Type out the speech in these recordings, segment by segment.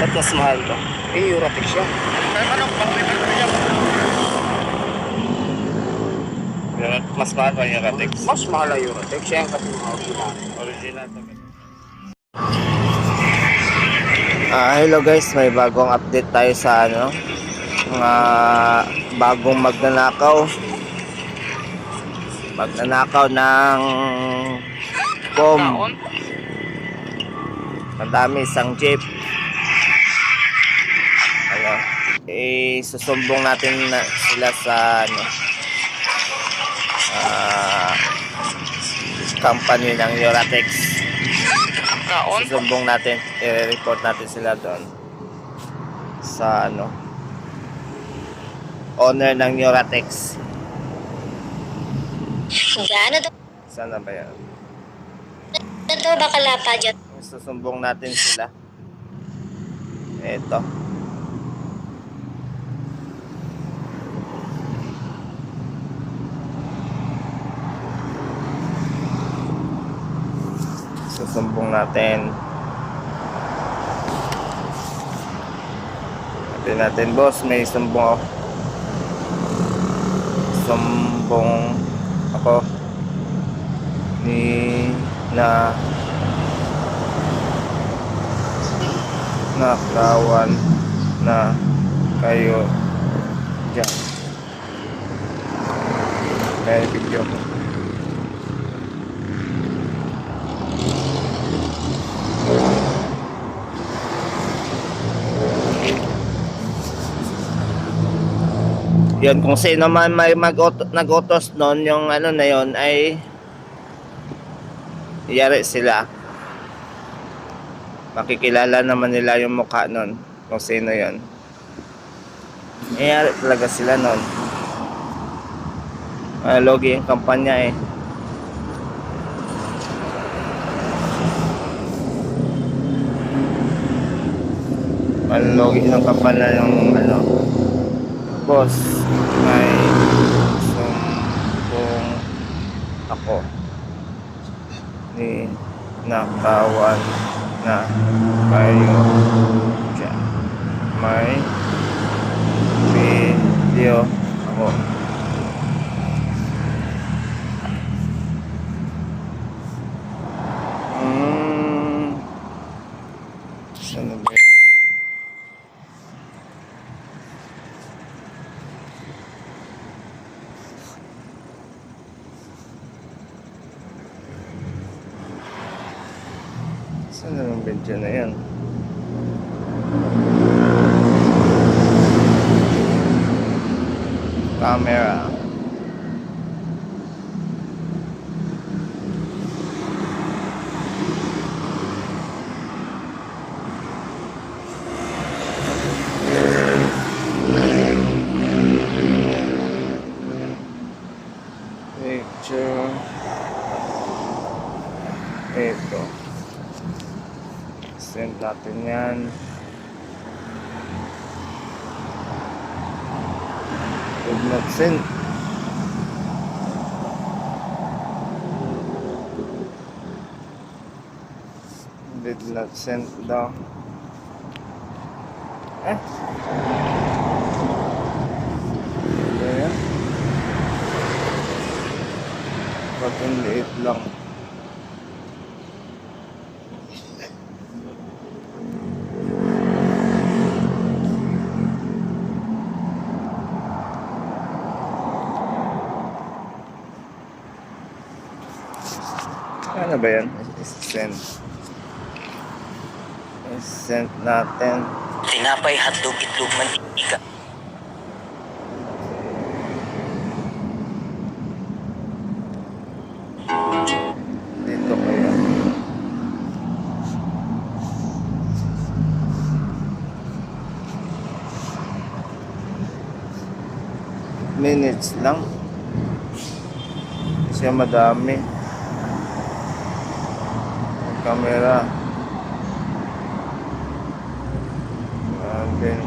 Ba't mas mahal to? Eh, Eurotex yan. Mas mahal pa yung Ratex. Mas mahal ang Eurotex. Yan kasi mga original. Original to. Hello guys, may bagong update tayo sa mga bagong magnanakaw ng bomb. Madami, isang jeep. Susumbong natin sila sa company ng Eurotex. Susumbong natin, i-report natin sila doon sa owner ng Eurotex. Sana ba yan? Ito ba kalapa dyan? Susumbong natin sila. Ito. Susumbong natin. Natin boss, may sumbong ako. Sumbong ako ni nakawan na kayo dyan. May video ko. Yun, kung sino man may nag-utos nun, yung na yun ay yari sila. Makikilala naman nila yung mukha nun kung sino yun. Yari talaga sila nun. Logi yung kampanya eh. Logi ng kampanya yung boss, may sumbong ako ni nakawan na kayo dyan. May video ako. Saan ba yun? Saan na yung video na yan? Camera. Picture. Ito. Send natin yan. Did not send. Did not send daw. Ayan. Ba't ang liit lang. Ano ba yan? Send natin. Tinapay, hotdog, itlog, mantika. Dito kaya. Minutes lang. Siya madami. Camera. And then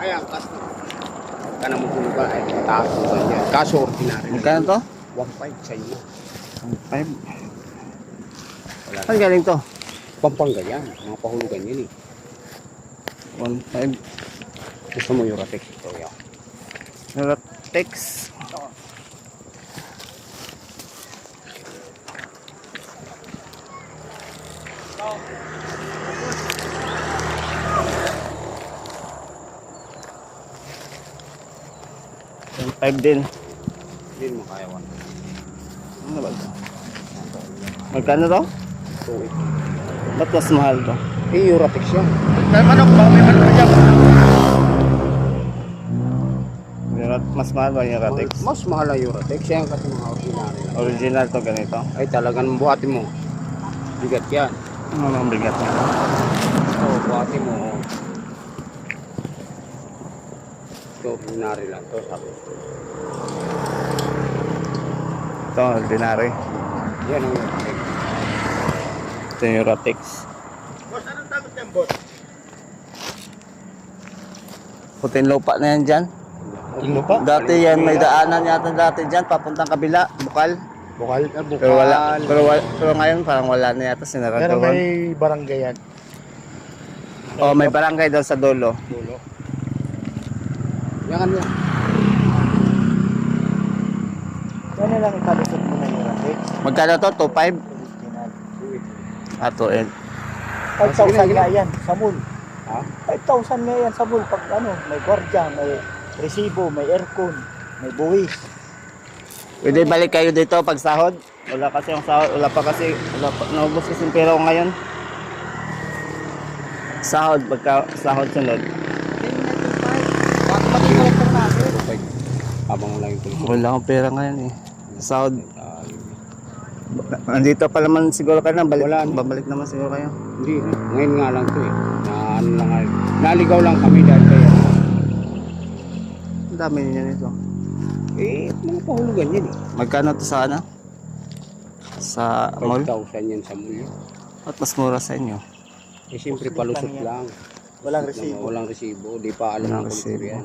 Ayan, kas na. Ka na magulo ka, ay mataas mo ba yan. Kaso ordinary. Magkano to? 1.5 sa inyo. 5. Wala Saan galing to? Pampanga yan. Mga pahulugan yan eh. 1.5. Gusto mo Eurotex ito yan. Eurotex. Five din. Hindi mo kaya 1. Ano ba ito? Magkano to? 2.8. Ba't mas mahal to? Eh, Eurotex yan. May manok ba? May manok dyan. Mas mahal ba yung Eurotex? Mas mahal ang Eurotex. Yan kasi mga ordinary lang. Original to ganito. Ay talagang buhatin mo. Bigat yan. Ano ang bigat niya? Oo, buhatin mo. Ito, ordinary lang. Ito, sabi. Ito, ordinary. Yan ang Eurotex. Ito yung Eurotex. Boss, anong takot yan, boss? Putin lupa na yan dyan. Dati yan, may daanan yata dati dyan, papuntang kabila, bukal. Bukal? Bukal. Pero ngayon parang wala na yata, sinara Pero daw. may barangay yan. Oh, may barangay daw sa dulo. Dulo. Yan yan. Yan lang ikalusot mo na yung Eurotex. Magkano to? 2.5? Original. Ah, 2.8. 5,000 nga yan sa mall. Ha? 5,000 nga yan sa mall. Pag ano, may gwardiya, may resibo, may aircon, may buwis. Pwede balik kayo dito pag sahod? Wala kasi yung sahod, wala pa, naubos kasi yung pera ko ngayon. Sahod, pagka sahod sunod. Pati collector natin. Habang lang yung tuloy. Wala akong pera ngayon eh. Sahod. Andito pa naman siguro kayo na, Wala na. babalik naman siguro kayo. Hindi, ngayon nga lang to eh. Na ano lang, naligaw lang kami dahil kaya. Ang dami niya nito. Eh, mga pahulugan yan eh. Magkano to sa ano? Sa mall? 5,000 yan sa mall. At mas mura sa inyo. Eh, siyempre palusot lang. Walang resibo. Walang resibo. Di pa alam Walang ng kultur resibo. yan.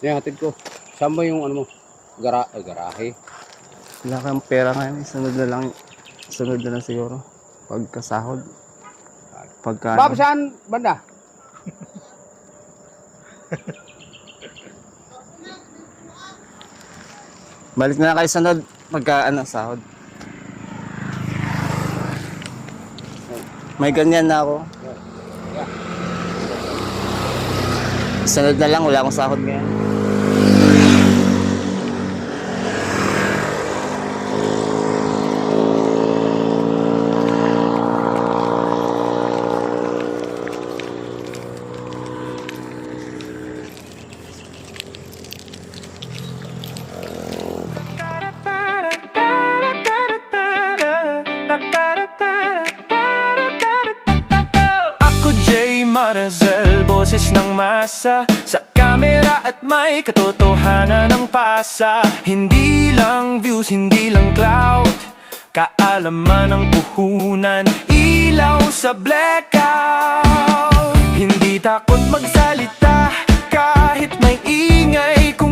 Yan, hatid ko. Saan ba yung ano mo? Garahe. Wala kang pera ngayon. Sunod na lang. Sunod na lang siguro. Pagkasahod. Pagka Bob, saan banda? balik na lang kayo sunod. Pagka ano, sahod. May ganyan na ako. Sunod na lang. Wala akong sahod ngayon. Ako Jay Marazel, boses ng masa sa kamera at may katotohanan ng pasa. Hindi lang views, hindi lang clout, kaalaman ng puhunan, ilaw sa blackout. Hindi takot magsalita kahit may ingay, kung